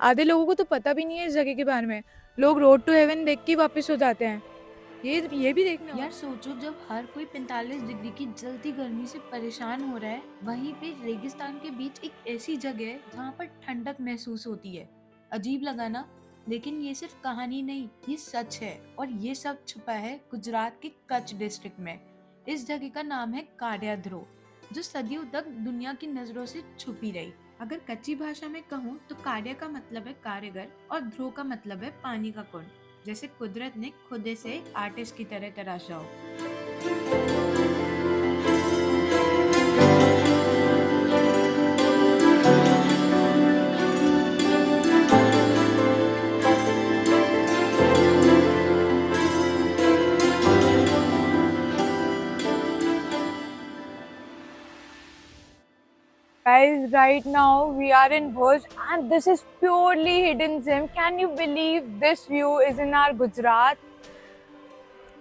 आधे लोगों को तो पता भी नहीं है इस जगह के बारे में। लोग रोड टू हेवन देख के वापस हो जाते हैं। ये भी देखना यार सोचो, जब हर कोई 45 डिग्री की जलती गर्मी से परेशान हो रहा है, वहीं पे रेगिस्तान के बीच एक ऐसी जगह है जहाँ पर ठंडक महसूस होती है। अजीब लगा ना? लेकिन ये सिर्फ कहानी नहीं, ये सच है। और ये सब छुपा है गुजरात के कच्छ डिस्ट्रिक्ट में। इस जगह का नाम है काड़िया ध्रो, जो सदियों तक दुनिया की नजरों से छुपी रही। अगर कच्ची भाषा में कहूँ तो काड़िया का मतलब है कारीगर और ध्रो का मतलब है पानी का कुंड, जैसे कुदरत ने खुद से आर्टिस्ट की तरह तराशा हो। Guys, right now we are in Bhuj and this is purely hidden gem. Can you believe this view is in our Gujarat?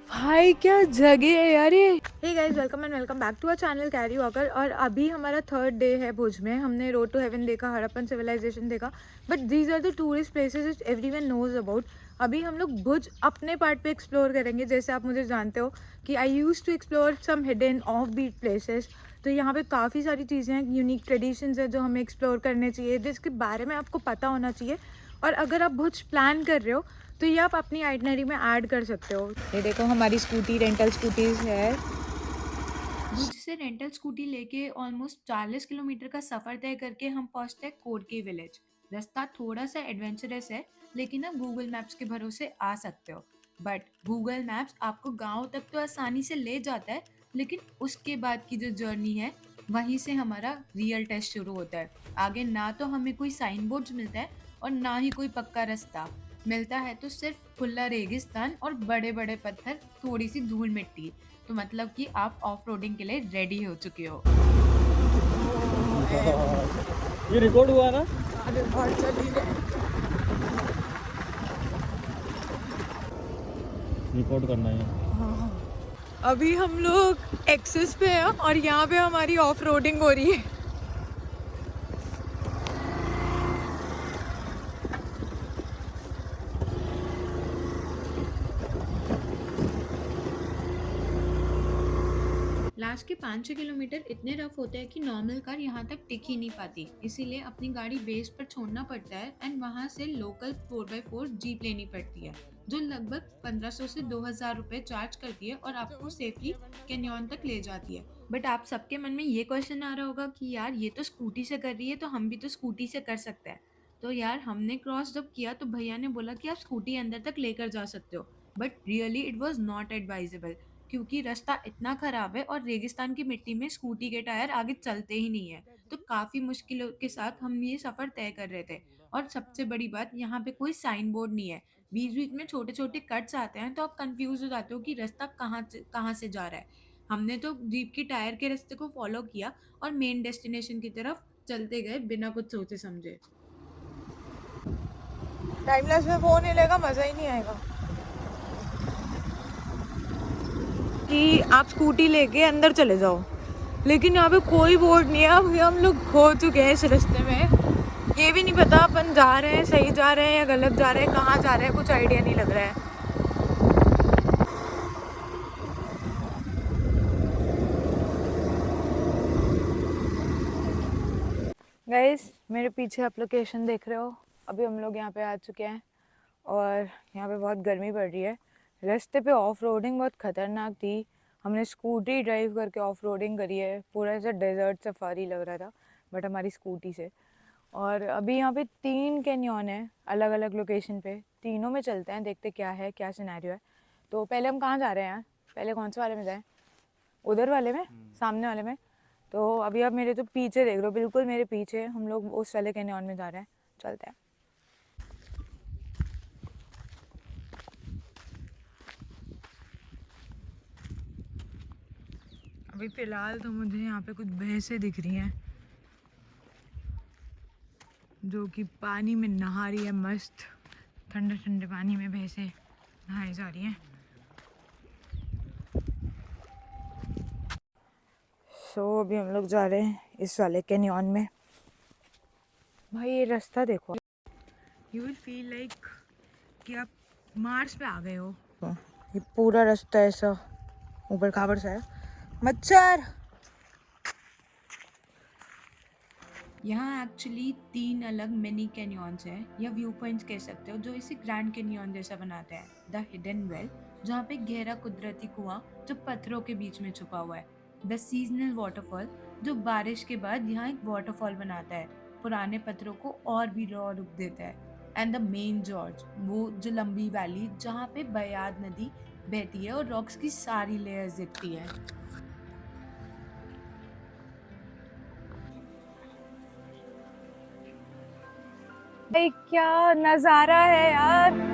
भाई क्या जगह है यार ये। Hey guys, welcome and welcome back to our channel Carry Walker. और अभी हमारा third day है भुज में। हमने रोड टू हेवन देखा, हड़प्पन सिविलाइजेशन देखा, but these are the tourist places which everyone knows about. अभी हम लोग भुज अपने पार्ट पे एक्सप्लोर करेंगे। जैसे आप मुझे जानते हो कि I use to explore some hidden off beat places. तो यहाँ पे काफ़ी सारी चीज़ें हैं, यूनिक ट्रेडिशंस है जो हमें एक्सप्लोर करने चाहिए, जिसके बारे में आपको पता होना चाहिए। और अगर आप भुज प्लान कर रहे हो तो ये आप अपनी आइटनरी में ऐड कर सकते हो। ये देखो हमारी स्कूटी, रेंटल स्कूटीज़ है। भुज से रेंटल स्कूटी लेके ऑलमोस्ट 40 किलोमीटर का सफर तय करके हम पहुंचते हैं कोडके विलेज। रास्ता थोड़ा सा एडवेंचरस है, लेकिन आप गूगल मैप्स के भरोसे आ सकते हो। बट गूगल मैप्स आपको गांव तक तो आसानी से ले जाता है, लेकिन उसके बाद की जो जर्नी है, वहीं से हमारा रियल टेस्ट शुरू होता है। आगे ना तो हमें कोई साइन बोर्ड मिलता है और ना ही कोई पक्का रास्ता मिलता है, तो सिर्फ खुला रेगिस्तान और बड़े बड़े पत्थर, थोड़ी सी धूल मिट्टी। तो मतलब कि आप ऑफ रोडिंग के लिए रेडी हो चुके हो। ये रिकॉर्ड हुआ ना? अरे बहुत चली है। रिकॉर्ड करना है। अभी हम लोग एक्सेस पे हैं और यहाँ पे हमारी ऑफ रोडिंग हो रही है। लास्ट के 5-6 किलोमीटर इतने रफ होते हैं कि नॉर्मल कार यहाँ तक टिक ही नहीं पाती, इसीलिए अपनी गाड़ी बेस पर छोड़ना पड़ता है एंड वहाँ से लोकल 4x4 जीप लेनी पड़ती है, जो लगभग 1500 से 2000 रुपए चार्ज करती है और आपको सेफली कैनियन तक ले जाती है। बट आप सबके मन में ये क्वेश्चन आ रहा होगा कि यार ये तो स्कूटी से कर रही है, तो हम भी तो स्कूटी से कर सकते हैं। तो यार हमने क्रॉस जब किया तो भैया ने बोला कि आप स्कूटी अंदर तक लेकर जा सकते हो, but really it was not advisable, क्योंकि रास्ता इतना खराब है और रेगिस्तान की मिट्टी में स्कूटी के टायर आगे चलते ही नहीं है। तो काफी मुश्किलों के साथ हम ये सफर तय कर रहे थे। और सबसे बड़ी बात, यहाँ पे कोई साइन बोर्ड नहीं है। बीच बीच में छोटे छोटे कट्स आते हैं, तो आप कंफ्यूज हो जाते हो कि रास्ता कहाँ से जा रहा है। हमने तो जीप की टायर के रास्ते को फॉलो किया और मेन डेस्टिनेशन की तरफ चलते गए बिना कुछ सोचे समझे। टाइमलेस में फोन हिलेगा, मजा ही नहीं आएगा। कि आप स्कूटी लेके अंदर चले जाओ, लेकिन यहाँ पे कोई बोर्ड नहीं है। अभी हम लोग खो चुके हैं इस रास्ते में। ये भी नहीं पता अपन जा रहे हैं, सही जा रहे हैं या गलत जा रहे हैं, कहाँ जा रहे हैं, कुछ आइडिया नहीं लग रहा है। गाइस, मेरे पीछे आप लोकेशन देख रहे हो। अभी हम लोग यहाँ पे आ चुके हैं और यहाँ पे बहुत गर्मी पड़ रही है। रास्ते पे ऑफ रोडिंग बहुत ख़तरनाक थी। हमने स्कूटी ड्राइव करके ऑफ रोडिंग करी है, पूरा ऐसा डेजर्ट सफारी लग रहा था, बट हमारी स्कूटी से। और अभी यहाँ पे 3 कैनियन है अलग अलग लोकेशन पे। तीनों में चलते हैं, देखते क्या है, क्या सिनेरियो है। तो पहले हम कहाँ जा रहे हैं यार? पहले कौन से वाले में जाएँ? उधर वाले में, सामने वाले में। तो अभी आप मेरे तो पीछे देख रहे हो, बिल्कुल मेरे पीछे हम लोग उस वाले कैनियन में जा रहे हैं। चलते हैं। अभी फ़िलहाल तो मुझे यहाँ पे कुछ भैंसें दिख रही हैं जो कि पानी में नहा रही है। मस्त ठंडे ठंडे पानी में भैंसें नहाई जा रही हैं। अभी हम लोग जा रहे हैं इस वाले कैनियन में। भाई ये रास्ता देखो, यू विल फील लाइक कि आप मार्स पे आ गए हो। ये पूरा रास्ता ऐसा ऊपर खाबर सा है। मच्छर। यहाँ एक्चुअली 3 अलग मिनी कैनियंस हैं या व्यू पॉइंट्स कह सकते हो जो इसे ग्रैंड कैनियन जैसा बनाते हैं। द हिडन वेल, जहाँ पे गहरा कुदरती कुआं जो पत्थरों के बीच में छुपा हुआ है। द सीजनल वाटरफॉल, जो बारिश के बाद यहाँ एक वाटरफॉल बनाता है, पुराने पत्थरों को और भी रॉ रुक देता है। एंड द मेन जॉर्ज, वो जो लंबी वैली जहाँ पे बयाद नदी बहती है और रॉक्स की सारी लेयर्स दिखती है। भाई क्या नजारा है यार।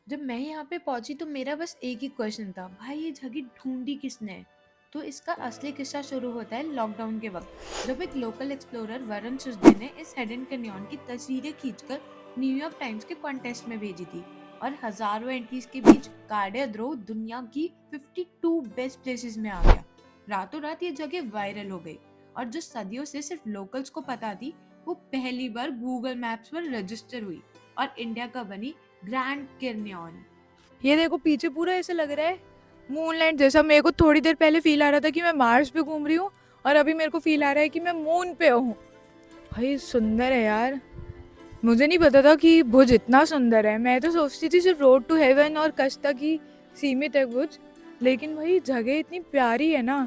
जब मैं यहाँ पे पहुंची तो मेरा बस एक ही क्वेश्चन था, भाई ये जगह ढूंढी किसने? तो इसका असली किस्सा शुरू होता है लॉकडाउन के वक्त, जब एक लोकल एक्सप्लोरर वरुण सुजदे ने इस हिडन कैनियन की तस्वीरें खींचकर न्यूयॉर्क टाइम्स के कॉन्टेस्ट में भेजी थी और हजारों एंट्रीज के बीच कार्डियाद्रो दुनिया की 52 बेस्ट प्लेसेस में आ गया। रातों रात ये जगह वायरल हो गई और जो सदियों से सिर्फ लोकल्स को पता थी, वो पहली बार गूगल मैप्स पर रजिस्टर हुई और इंडिया का बनी ग्रैंड कैनियन। ये देखो पीछे पूरा ऐसे लग रहा है मूनलाइट जैसा। मेरे को थोड़ी देर पहले फील आ रहा था कि मैं मार्स पे घूम रही हूँ और अभी मेरे को फील आ रहा है कि मैं मून पे हूँ। भाई सुंदर है यार। मुझे नहीं पता था कि भुज इतना सुंदर है। मैं तो सोचती थी सिर्फ रोड टू हेवन और कश तक ही सीमित है भुज, लेकिन भाई जगह इतनी प्यारी है ना।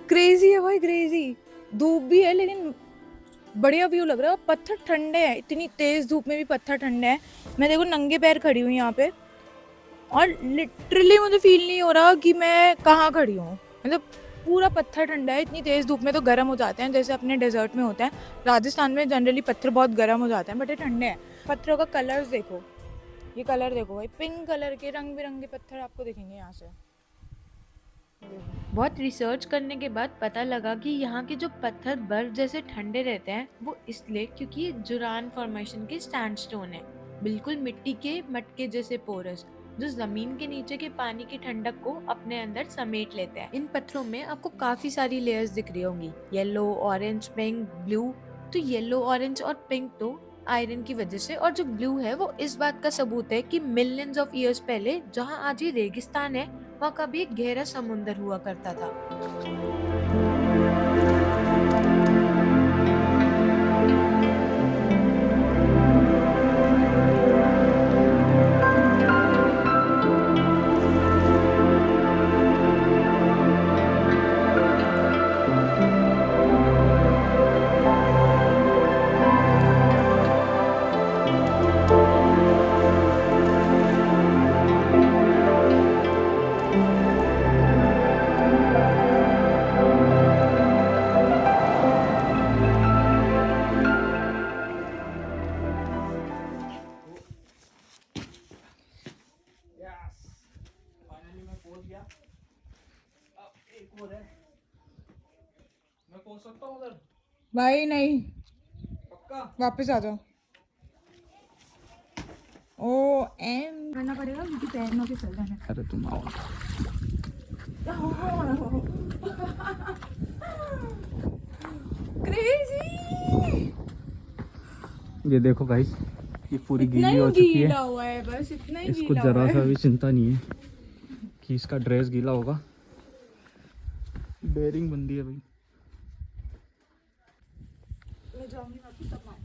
क्रेजी है भाई, क्रेजी। धूप भी है लेकिन बढ़िया व्यू लग रहा है। पत्थर ठंडे हैं, इतनी तेज धूप में भी पत्थर ठंडे हैं। मैं देखो नंगे पैर खड़ी हूँ यहाँ पे और लिटरली मुझे फील नहीं हो रहा कि मैं कहाँ खड़ी हूँ। मतलब पूरा पत्थर ठंडा है। इतनी तेज धूप में तो गर्म हो जाते हैं जैसे अपने डेजर्ट में होता है। राजस्थान में जनरली पत्थर बहुत गर्म हो जाते हैं, बट ये ठंडे हैं। पत्थरों का कलर्स देखो, ये कलर देखो भाई, पिंक कलर के रंग बिरंगे पत्थर आपको दिखेंगे यहाँ से। बहुत रिसर्च करने के बाद पता लगा कि यहाँ के जो पत्थर बर्फ जैसे ठंडे रहते हैं वो इसलिए क्योंकि ये जुरान फॉर्मेशन के सैंडस्टोन है, बिल्कुल मिट्टी के मटके जैसे पोरस, जो जमीन के नीचे के पानी की ठंडक को अपने अंदर समेट लेते हैं। इन पत्थरों में आपको काफी सारी लेयर्स दिख रही होंगी, येलो, ऑरेंज, पिंक, ब्लू। तो येलो, ऑरेंज और पिंक तो आयरन की वजह से, और जो ब्लू है वो इस बात का सबूत है कि मिलियंस ऑफ ईयर्स पहले जहाँ आज ये रेगिस्तान है, वहाँ कभी एक गहरा समुंदर हुआ करता था। मैं पहुंच सकता हूँ उधर? भाई नहीं, पक्का? वापस आ जाओ। ओ एम करना पड़ेगा क्योंकि पैरों के चल जाना। अरे तुम आओ। क्रेजी। ये देखो गाइस, ये पूरी इतना गीली ही हो चुकी है। गीला हुआ है, बस इतना ही इसको गीला जरा हुआ सा है। भी चिंता नहीं है कि इसका ड्रेस गीला होगा। बेरिंग बंदी है भाई। मैं जाऊंगी वापस तब मार।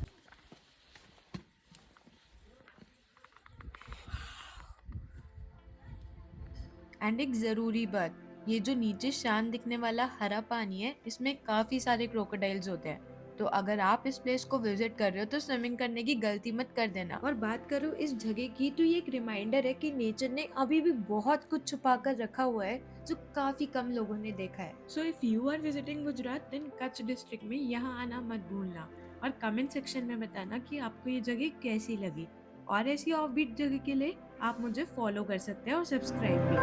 एंड एक जरूरी बात, ये जो नीचे शांत दिखने वाला हरा पानी है, इसमें काफी सारे क्रोकोडाइल्स होते हैं। तो अगर आप इस प्लेस को विजिट कर रहे हो तो स्विमिंग करने की गलती मत कर देना। और बात करो इस जगह की, तो ये एक रिमाइंडर है कि नेचर ने अभी भी बहुत कुछ छुपा कर रखा हुआ है जो काफी कम लोगों ने देखा है। So if you are visiting Gujarat then Kutch district में यहाँ आना मत भूलना, और कमेंट सेक्शन में बताना कि आपको ये जगह कैसी लगी। और ऐसी ऑफबीट जगह के लिए आप मुझे फॉलो कर सकते हैं और सब्सक्राइब भी।